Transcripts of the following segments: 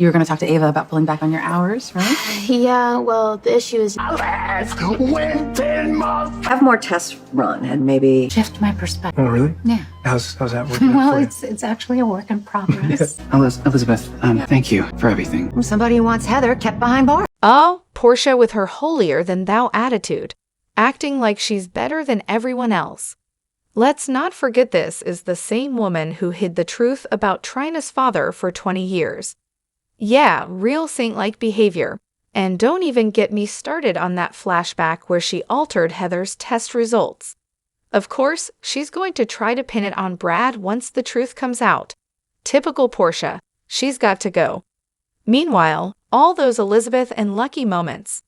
You were going to talk to Ava about pulling back on your hours, right? Yeah, well, the issue is Have more tests run and maybe shift my perspective. Oh, really? Yeah. How's that working? Well, for you? it's actually a work in progress. Elizabeth, thank you for everything. somebody who wants Heather kept behind bars. Oh, Portia with her holier-than-thou attitude, acting like she's better than everyone else. Let's not forget this is the same woman who hid the truth about Trina's father for 20 years. Yeah, real saint-like behavior. And don't even get me started on that flashback where she altered Heather's test results. Of course, she's going to try to pin it on Brad once the truth comes out. Typical Portia. She's got to go. Meanwhile, all those Elizabeth and Lucky moments.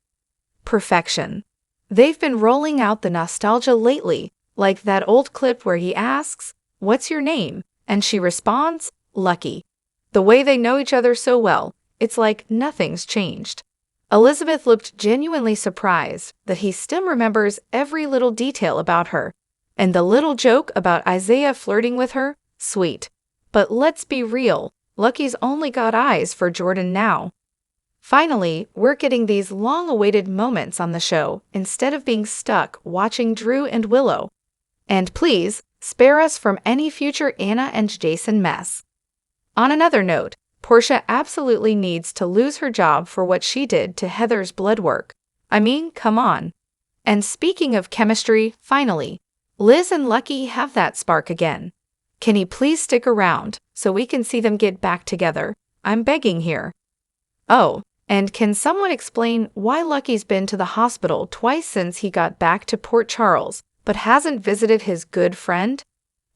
Perfection. They've been rolling out the nostalgia lately, like that old clip where he asks, "What's your name?" and she responds, "Lucky." The way they know each other so well, it's like nothing's changed. Elizabeth looked genuinely surprised that he still remembers every little detail about her. And the little joke about Isaiah flirting with her, sweet. But let's be real, Lucky's only got eyes for Jordan now. Finally, we're getting these long-awaited moments on the show instead of being stuck watching Drew and Willow. And please, spare us from any future Anna and Jason mess. On another note, Portia absolutely needs to lose her job for what she did to Heather's blood work. I mean, come on. And speaking of chemistry, finally, Liz and Lucky have that spark again. Can he please stick around so we can see them get back together? I'm begging here. Oh, and can someone explain why Lucky's been to the hospital twice since he got back to Port Charles, but hasn't visited his good friend?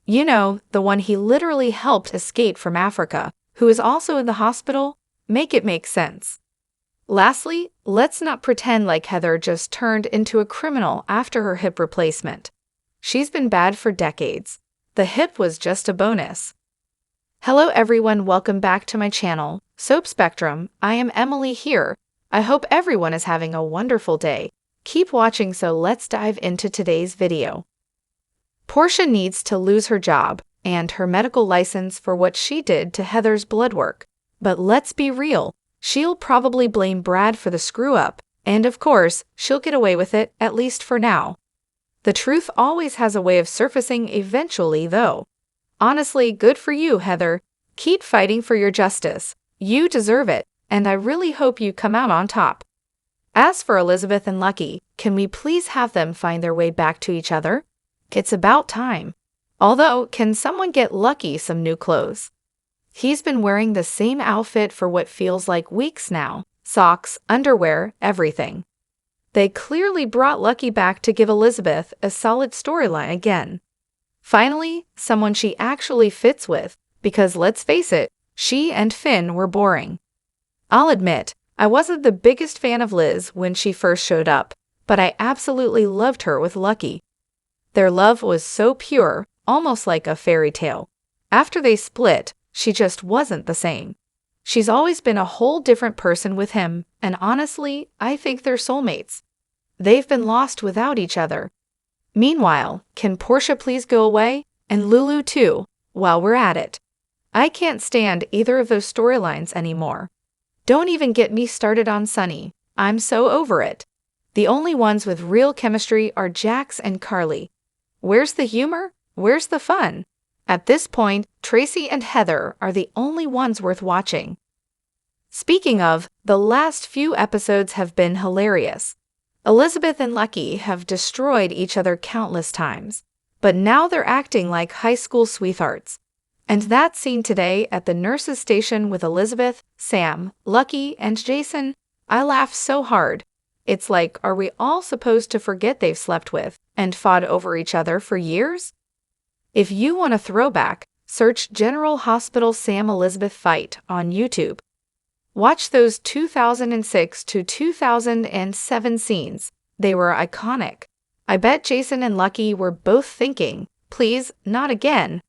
You know, the one he literally helped escape from Africa, who is also in the hospital? Make it make sense. Lastly, let's not pretend like Heather just turned into a criminal after her hip replacement. She's been bad for decades. The hip was just a bonus. Hello everyone, welcome back to my channel, Soap Spectrum. I am Emily here. I hope everyone is having a wonderful day. Keep watching, so let's dive into today's video. Portia needs to lose her job and her medical license for what she did to Heather's blood work. But let's be real, she'll probably blame Brad for the screw-up, and of course, she'll get away with it, at least for now. The truth always has a way of surfacing eventually, though. Honestly, good for you, Heather. Keep fighting for your justice. You deserve it, and I really hope you come out on top. As for Elizabeth and Lucky, can we please have them find their way back to each other? It's about time. Although, can someone get Lucky some new clothes? He's been wearing the same outfit for what feels like weeks now. Socks, underwear, everything. They clearly brought Lucky back to give Elizabeth a solid storyline again. Finally, someone she actually fits with, because let's face it, she and Finn were boring. I'll admit, I wasn't the biggest fan of Liz when she first showed up, but I absolutely loved her with Lucky. Their love was so pure, almost like a fairy tale. After they split, she just wasn't the same. She's always been a whole different person with him, and honestly, I think they're soulmates. They've been lost without each other. Meanwhile, can Portia please go away? And Lulu too, while we're at it. I can't stand either of those storylines anymore. Don't even get me started on Sunny. I'm so over it. The only ones with real chemistry are Jax and Carly. Where's the humor? Where's the fun? At this point, Tracy and Heather are the only ones worth watching. Speaking of, the last few episodes have been hilarious. Elizabeth and Lucky have destroyed each other countless times, but now they're acting like high school sweethearts. And that scene today at the nurse's station with Elizabeth, Sam, Lucky, and Jason, I laughed so hard. It's like, are we all supposed to forget they've slept with and fought over each other for years? If you want a throwback, search General Hospital Sam Elizabeth fight on YouTube. Watch those 2006 to 2007 scenes. They were iconic. I bet Jason and Lucky were both thinking, please, not again.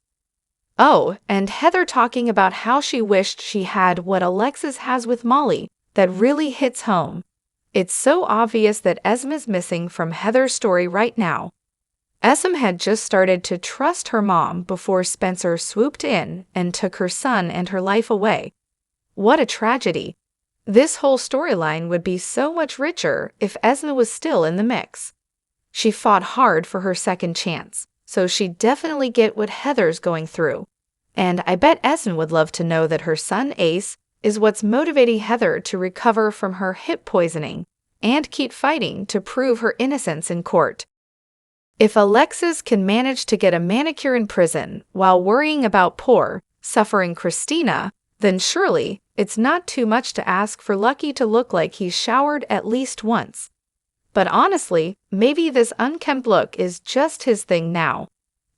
Oh, and Heather talking about how she wished she had what Alexis has with Molly. That really hits home. It's so obvious that Esma's missing from Heather's story right now. Esme had just started to trust her mom before Spencer swooped in and took her son and her life away. What a tragedy. This whole storyline would be so much richer if Esme was still in the mix. She fought hard for her second chance, so she'd definitely get what Heather's going through. And I bet Esme would love to know that her son Ace is what's motivating Heather to recover from her hip poisoning and keep fighting to prove her innocence in court. If Alexis can manage to get a manicure in prison while worrying about poor, suffering Christina, then surely it's not too much to ask for Lucky to look like he's showered at least once. But honestly, maybe this unkempt look is just his thing now.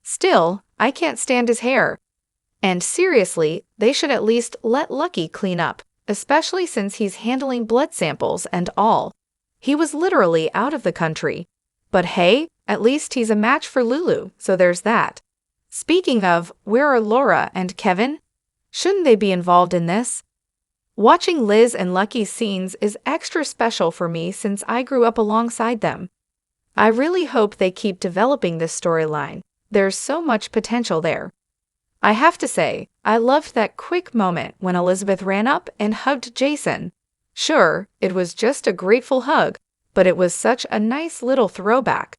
Still, I can't stand his hair. And seriously, they should at least let Lucky clean up, especially since he's handling blood samples and all. He was literally out of the country. But hey, at least he's a match for Lulu, so there's that. Speaking of, where are Laura and Kevin? Shouldn't they be involved in this? Watching Liz and Lucky's scenes is extra special for me since I grew up alongside them. I really hope they keep developing this storyline. There's so much potential there. I have to say, I loved that quick moment when Elizabeth ran up and hugged Jason. Sure, it was just a grateful hug, but it was such a nice little throwback.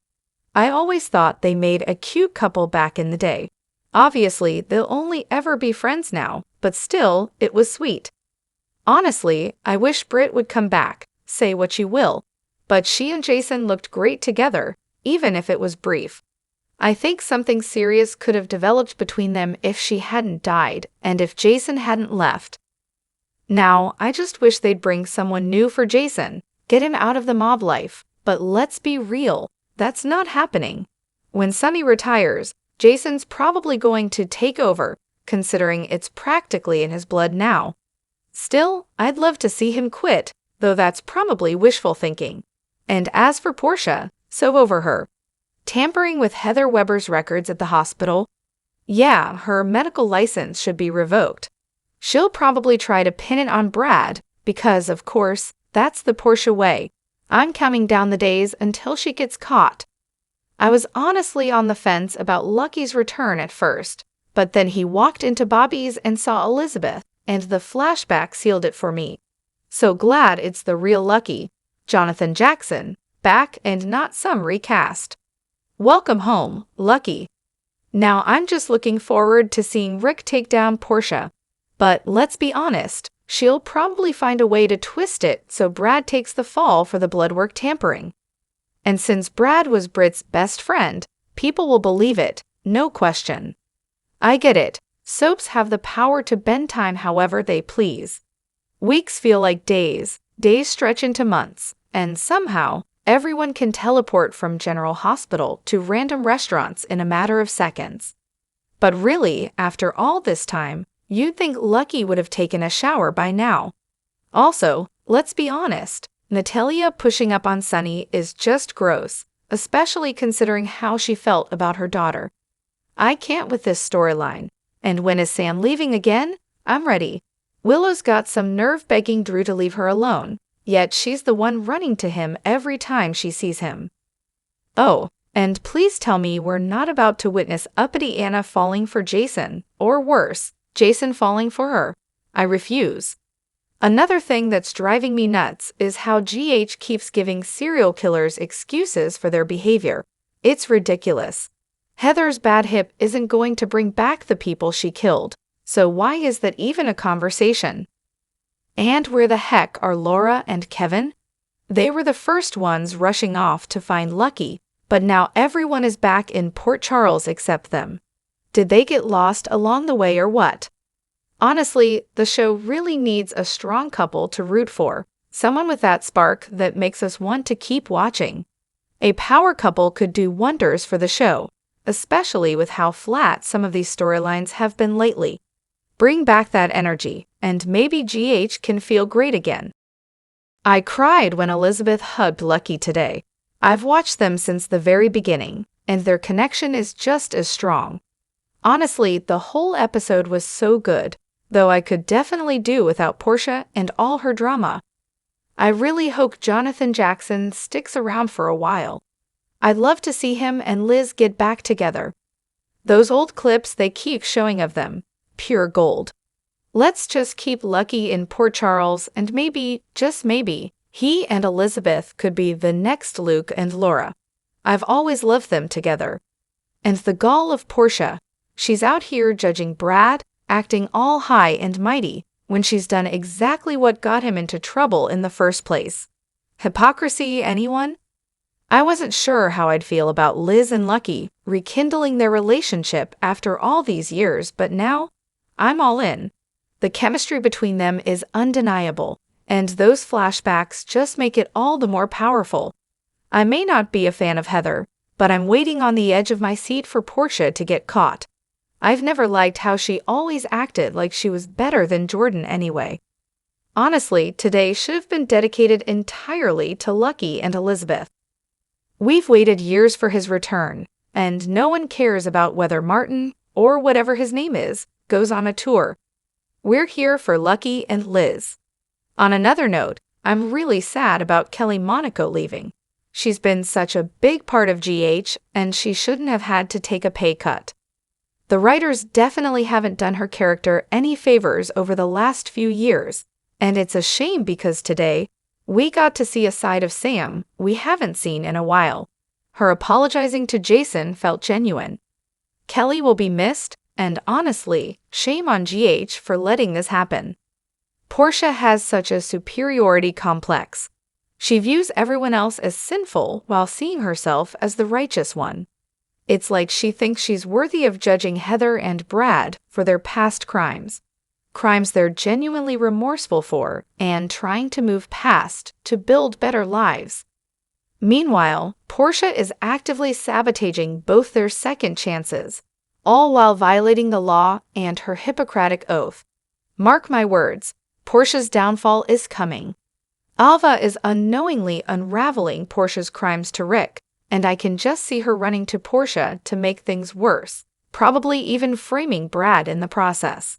I always thought they made a cute couple back in the day. Obviously, they'll only ever be friends now, but still, it was sweet. Honestly, I wish Britt would come back, say what you will, but she and Jason looked great together, even if it was brief. I think something serious could have developed between them if she hadn't died and if Jason hadn't left. Now, I just wish they'd bring someone new for Jason, get him out of the mob life, but let's be real, that's not happening. When Sonny retires, Jason's probably going to take over, considering it's practically in his blood now. Still, I'd love to see him quit, though that's probably wishful thinking. And as for Portia, so over her. Tampering with Heather Weber's records at the hospital? Yeah, her medical license should be revoked. She'll probably try to pin it on Brad, because, of course, that's the Portia way. I'm counting down the days until she gets caught. I was honestly on the fence about Lucky's return at first, but then he walked into Bobby's and saw Elizabeth, and the flashback sealed it for me. So glad it's the real Lucky, Jonathan Jackson, back and not some recast. Welcome home, Lucky. Now I'm just looking forward to seeing Rick take down Portia. But let's be honest, she'll probably find a way to twist it so Brad takes the fall for the bloodwork tampering. And since Brad was Britt's best friend, people will believe it, no question. I get it, soaps have the power to bend time however they please. Weeks feel like days, days stretch into months, and somehow, everyone can teleport from General Hospital to random restaurants in a matter of seconds. But really, after all this time, you'd think Lucky would have taken a shower by now. Also, let's be honest, Natalia pushing up on Sonny is just gross, especially considering how she felt about her daughter. I can't with this storyline, and when is Sam leaving again? I'm ready. Willow's got some nerve begging Drew to leave her alone, yet she's the one running to him every time she sees him. Oh, and please tell me we're not about to witness uppity Anna falling for Jason, or worse, Jason falling for her. I refuse. Another thing that's driving me nuts is how GH keeps giving serial killers excuses for their behavior. It's ridiculous. Heather's bad hip isn't going to bring back the people she killed, so why is that even a conversation? And where the heck are Laura and Kevin? They were the first ones rushing off to find Lucky, but now everyone is back in Port Charles except them. Did they get lost along the way or what? Honestly, the show really needs a strong couple to root for, someone with that spark that makes us want to keep watching. A power couple could do wonders for the show, especially with how flat some of these storylines have been lately. Bring back that energy, and maybe GH can feel great again. I cried when Elizabeth hugged Lucky today. I've watched them since the very beginning, and their connection is just as strong. Honestly, the whole episode was so good, though I could definitely do without Portia and all her drama. I really hope Jonathan Jackson sticks around for a while. I'd love to see him and Liz get back together. Those old clips they keep showing of them, pure gold. Let's just keep Lucky in Port Charles, and maybe, just maybe, he and Elizabeth could be the next Luke and Laura. I've always loved them together. And the gall of Portia. She's out here judging Brad, acting all high and mighty, when she's done exactly what got him into trouble in the first place. Hypocrisy, anyone? I wasn't sure how I'd feel about Liz and Lucky rekindling their relationship after all these years, but now, I'm all in. The chemistry between them is undeniable, and those flashbacks just make it all the more powerful. I may not be a fan of Heather, but I'm waiting on the edge of my seat for Portia to get caught. I've never liked how she always acted like she was better than Jordan anyway. Honestly, today should have been dedicated entirely to Lucky and Elizabeth. We've waited years for his return, and no one cares about whether Martin, or whatever his name is, goes on a tour. We're here for Lucky and Liz. On another note, I'm really sad about Kelly Monaco leaving. She's been such a big part of GH, and she shouldn't have had to take a pay cut. The writers definitely haven't done her character any favors over the last few years, and it's a shame because today, we got to see a side of Sam we haven't seen in a while. Her apologizing to Jason felt genuine. Kelly will be missed, and honestly, shame on GH for letting this happen. Portia has such a superiority complex. She views everyone else as sinful while seeing herself as the righteous one. It's like she thinks she's worthy of judging Heather and Brad for their past crimes. Crimes they're genuinely remorseful for and trying to move past to build better lives. Meanwhile, Portia is actively sabotaging both their second chances, all while violating the law and her Hippocratic oath. Mark my words, Portia's downfall is coming. Alva is unknowingly unraveling Portia's crimes to Rick, and I can just see her running to Portia to make things worse, probably even framing Brad in the process.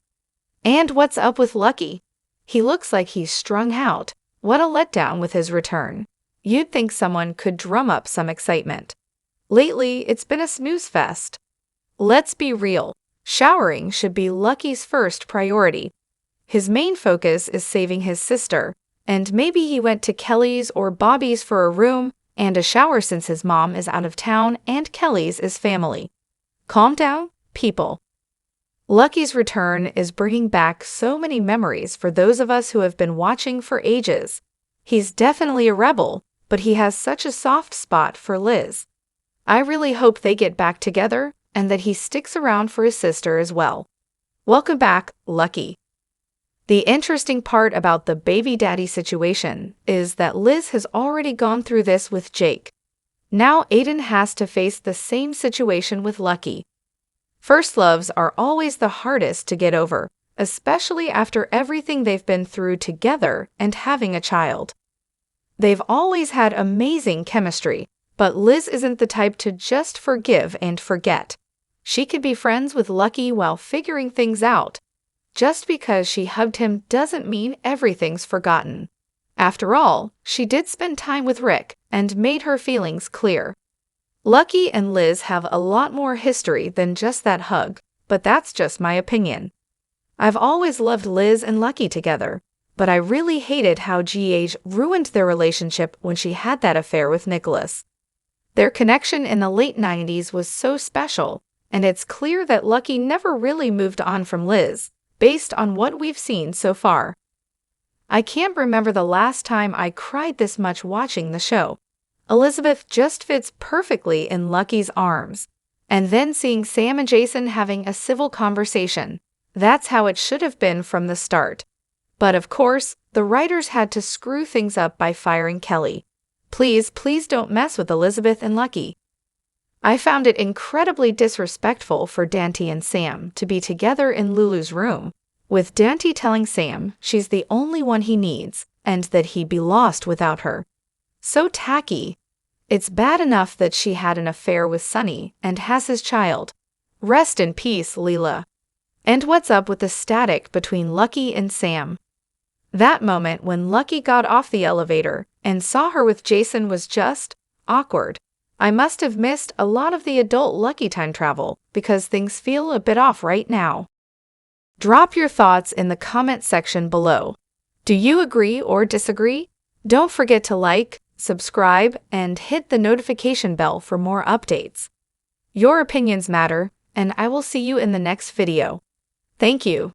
And what's up with Lucky? He looks like he's strung out. What a letdown with his return. You'd think someone could drum up some excitement. Lately, it's been a snooze fest. Let's be real. Showering should be Lucky's first priority. His main focus is saving his sister, and maybe he went to Kelly's or Bobby's for a room and a shower since his mom is out of town and Kelly's is family. Calm down, people. Lucky's return is bringing back so many memories for those of us who have been watching for ages. He's definitely a rebel, but he has such a soft spot for Liz. I really hope they get back together and that he sticks around for his sister as well. Welcome back, Lucky. The interesting part about the baby daddy situation is that Liz has already gone through this with Jake. Now Aiden has to face the same situation with Lucky. First loves are always the hardest to get over, especially after everything they've been through together and having a child. They've always had amazing chemistry, but Liz isn't the type to just forgive and forget. She could be friends with Lucky while figuring things out. Just because she hugged him doesn't mean everything's forgotten. After all, she did spend time with Rick and made her feelings clear. Lucky and Liz have a lot more history than just that hug, but that's just my opinion. I've always loved Liz and Lucky together, but I really hated how GH ruined their relationship when she had that affair with Nicholas. Their connection in the late 90s was so special, and it's clear that Lucky never really moved on from Liz, based on what we've seen so far. I can't remember the last time I cried this much watching the show. Elizabeth just fits perfectly in Lucky's arms. And then seeing Sam and Jason having a civil conversation. That's how it should have been from the start. But of course, the writers had to screw things up by firing Kelly. Please don't mess with Elizabeth and Lucky. I found it incredibly disrespectful for Dante and Sam to be together in Lulu's room, with Dante telling Sam she's the only one he needs and that he'd be lost without her. So tacky. It's bad enough that she had an affair with Sonny and has his child. Rest in peace, Leela. And what's up with the static between Lucky and Sam? That moment when Lucky got off the elevator and saw her with Jason was just awkward. I must have missed a lot of the adult Lucky time travel because things feel a bit off right now. Drop your thoughts in the comment section below. Do you agree or disagree? Don't forget to like, subscribe, and hit the notification bell for more updates. Your opinions matter, and I will see you in the next video. Thank you.